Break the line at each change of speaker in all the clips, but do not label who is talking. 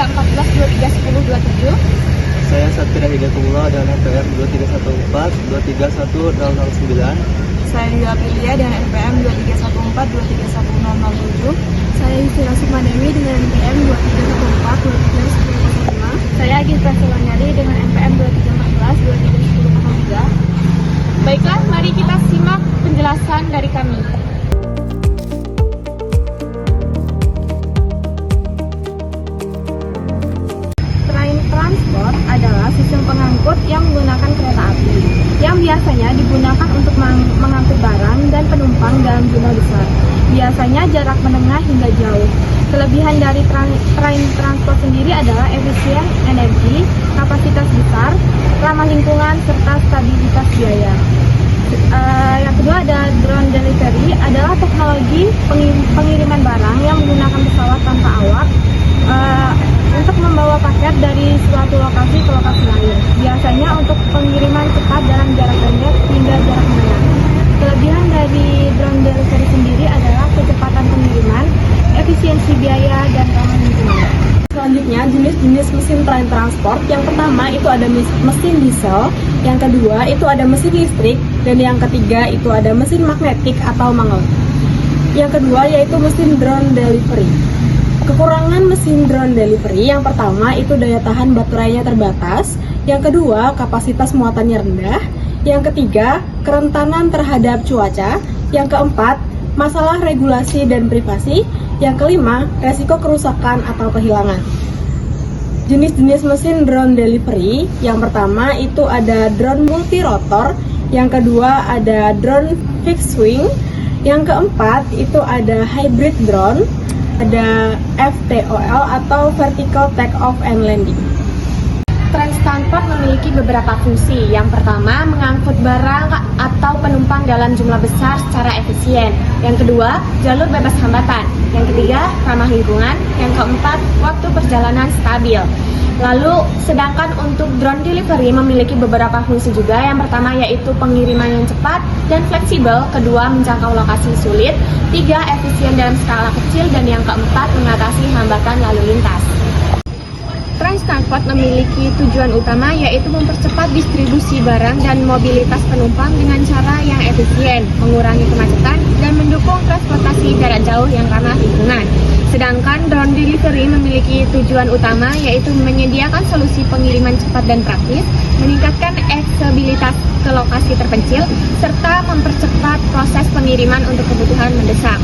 ada 14 23 10 27.
Saya Satria Hidayatullah dengan NPM 2314 231009.
Saya Lia Aprilia dengan NPM 2314 231007.
Saya Yusira Sukmadewi dengan NPM 2314 231005.
Saya Agita Sulanyadi dengan NPM 2314 231003. Baiklah, mari kita simak penjelasan dari kami.
Train transport adalah sistem pengangkut yang menggunakan kereta api, yang biasanya digunakan untuk mengangkut barang dan penumpang dalam jumlah besar, biasanya jarak menengah hingga jauh. Kelebihan dari train transport sendiri adalah efisien energi, kapasitas besar, ramah lingkungan, serta stabilitas biaya. Yang kedua ada drone delivery, adalah teknologi pengiriman barang yang menggunakan pesawat tanpa awak untuk membawa paket dari suatu lokasi ke lokasi lain, biasanya untuk pengiriman cepat dalam jarak pendek hingga jarak menengah. Kelebihan dari drone delivery sendiri adalah kecepatan pengiriman, efisiensi biaya, dan ramah lingkungan.
Selanjutnya, jenis-jenis mesin train transport. Yang pertama itu ada mesin diesel, yang kedua itu ada mesin listrik, dan yang ketiga itu ada mesin magnetik atau magnet. Yang kedua yaitu mesin drone delivery. Kekurangan mesin drone delivery yang pertama itu daya tahan baterainya terbatas, yang kedua kapasitas muatannya rendah, yang ketiga kerentanan terhadap cuaca, yang keempat masalah regulasi dan privasi, yang kelima resiko kerusakan atau kehilangan. Jenis-jenis mesin drone delivery yang pertama itu ada drone multirotor, yang kedua ada drone fixed wing, yang keempat itu ada hybrid drone, ada FTOL atau Vertical Take Off and Landing.
Train transport memiliki beberapa fungsi. Yang pertama, mengangkut barang atau penumpang dalam jumlah besar secara efisien. Yang kedua, jalur bebas hambatan. Yang ketiga, ramah lingkungan. Yang keempat, waktu perjalanan stabil. Lalu, sedangkan untuk drone delivery memiliki beberapa fungsi juga. Yang pertama yaitu pengiriman yang cepat dan fleksibel. Kedua, menjangkau lokasi sulit. Tiga, efisien dalam skala kecil. Dan yang keempat, mengatasi hambatan lalu lintas. Train transport memiliki tujuan utama yaitu mempercepat distribusi barang dan mobilitas penumpang dengan cara yang efisien, mengurangi kemacetan, dan mendukung transportasi jarak jauh yang ramah lingkungan. Sedangkan drone delivery memiliki tujuan utama yaitu menyediakan solusi pengiriman cepat dan praktis, meningkatkan aksesibilitas ke lokasi terpencil, serta mempercepat proses pengiriman untuk kebutuhan mendesak.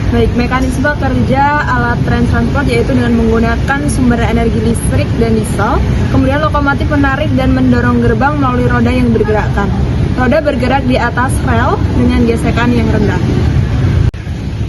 Baik, mekanisme kerja alat train transport yaitu dengan menggunakan sumber energi listrik dan diesel. Kemudian lokomotif menarik dan mendorong gerbang melalui roda yang bergerakkan. Roda bergerak di atas rel dengan gesekan yang rendah.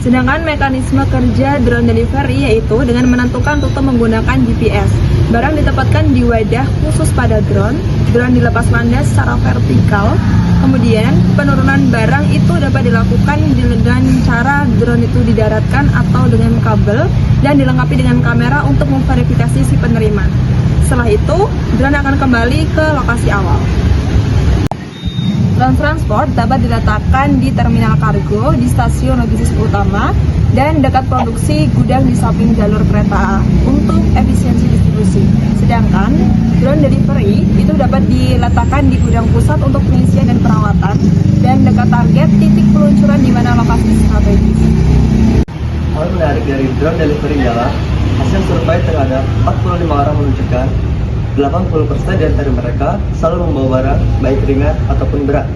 Sedangkan mekanisme kerja drone delivery yaitu dengan menentukan rute menggunakan GPS. Barang ditempatkan di wadah khusus pada drone. Drone dilepas landas secara vertikal. Kemudian penurunan barang itu dapat dilakukan dengan cara drone itu didaratkan atau dengan kabel dan dilengkapi dengan kamera untuk memverifikasi si penerima. Setelah itu, drone akan kembali ke lokasi awal. Drone transport dapat diletakkan di terminal kargo, di stasiun logistik utama, dan dekat produksi gudang di samping jalur kereta untuk efisiensi distribusi. Sedangkan drone delivery itu dapat diletakkan di gudang pusat untuk pengisian dan perawatan, dan dekat target titik peluncuran di mana lokasi strategis.
Hal menarik dari drone delivery ialah hasil survei terhadap 45 orang menunjukkan 80% di antara mereka selalu membawa barang, baik ringan ataupun berat.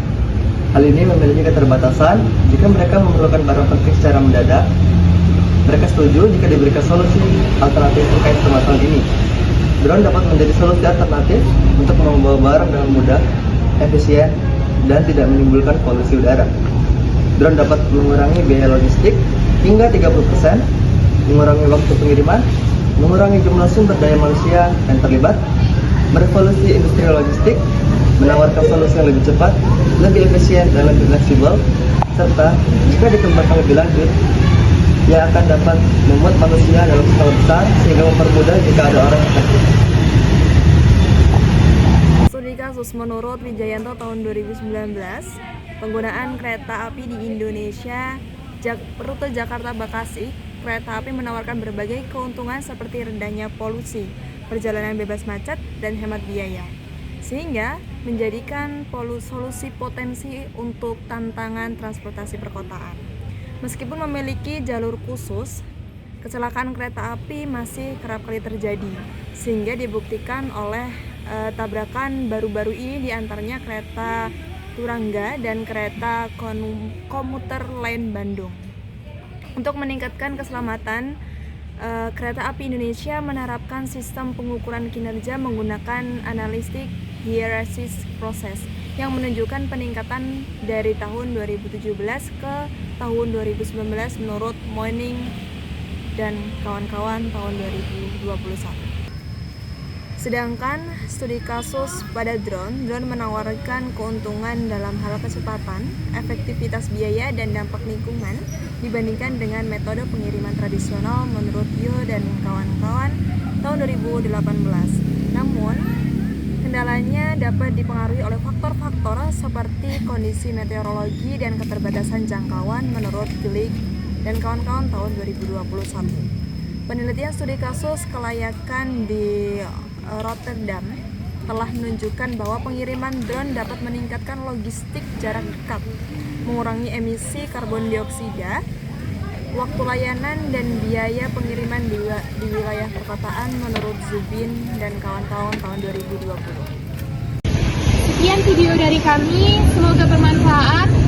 Hal ini memiliki keterbatasan jika mereka memerlukan barang penting secara mendadak. Mereka setuju jika diberikan solusi alternatif terkait permasalahan ini. Drone dapat menjadi solusi alternatif untuk membawa barang dengan mudah, efisien, dan tidak menimbulkan polusi udara. Drone dapat mengurangi biaya logistik hingga 30%, mengurangi waktu pengiriman, mengurangi jumlah sumber daya manusia yang terlibat, merevolusi industri logistik, menawarkan solusi yang lebih cepat, lebih efisien, dan lebih fleksibel, serta jika dikembangkan lebih lanjut, ia akan dapat memuat manusia dalam skala besar sehingga mempermudah jika ada orang yang sakit.
Studi kasus menurut Wijayanto tahun 2019, penggunaan kereta api di Indonesia rute Jakarta-Bekasi
kereta api menawarkan berbagai keuntungan seperti rendahnya polusi, perjalanan bebas macet, dan hemat biaya, sehingga menjadikan solusi potensi untuk tantangan transportasi perkotaan. Meskipun memiliki jalur khusus, kecelakaan kereta api masih kerap kali terjadi, sehingga dibuktikan oleh tabrakan baru-baru ini diantaranya kereta Turangga dan kereta komuter lain Bandung. Untuk meningkatkan keselamatan, Kereta Api Indonesia menerapkan sistem pengukuran kinerja menggunakan analitik hierarchis proses yang menunjukkan peningkatan dari tahun 2017 ke tahun 2019 menurut Moening dan kawan-kawan tahun 2021. Sedangkan studi kasus pada drone menawarkan keuntungan dalam hal kecepatan, efektivitas biaya, dan dampak lingkungan dibandingkan dengan metode pengiriman tradisional menurut Yo dan kawan-kawan tahun 2018. Namun, kendalanya dapat dipengaruhi oleh faktor-faktor seperti kondisi meteorologi dan keterbatasan jangkauan menurut Gillig dan kawan-kawan tahun 2021. Penelitian studi kasus kelayakan di Rotterdam telah menunjukkan bahwa pengiriman drone dapat meningkatkan logistik jarak dekat, mengurangi emisi karbon dioksida, waktu layanan, dan biaya pengiriman di wilayah perkotaan menurut Zubin dan kawan-kawan tahun 2020.
Sekian video dari kami, semoga bermanfaat.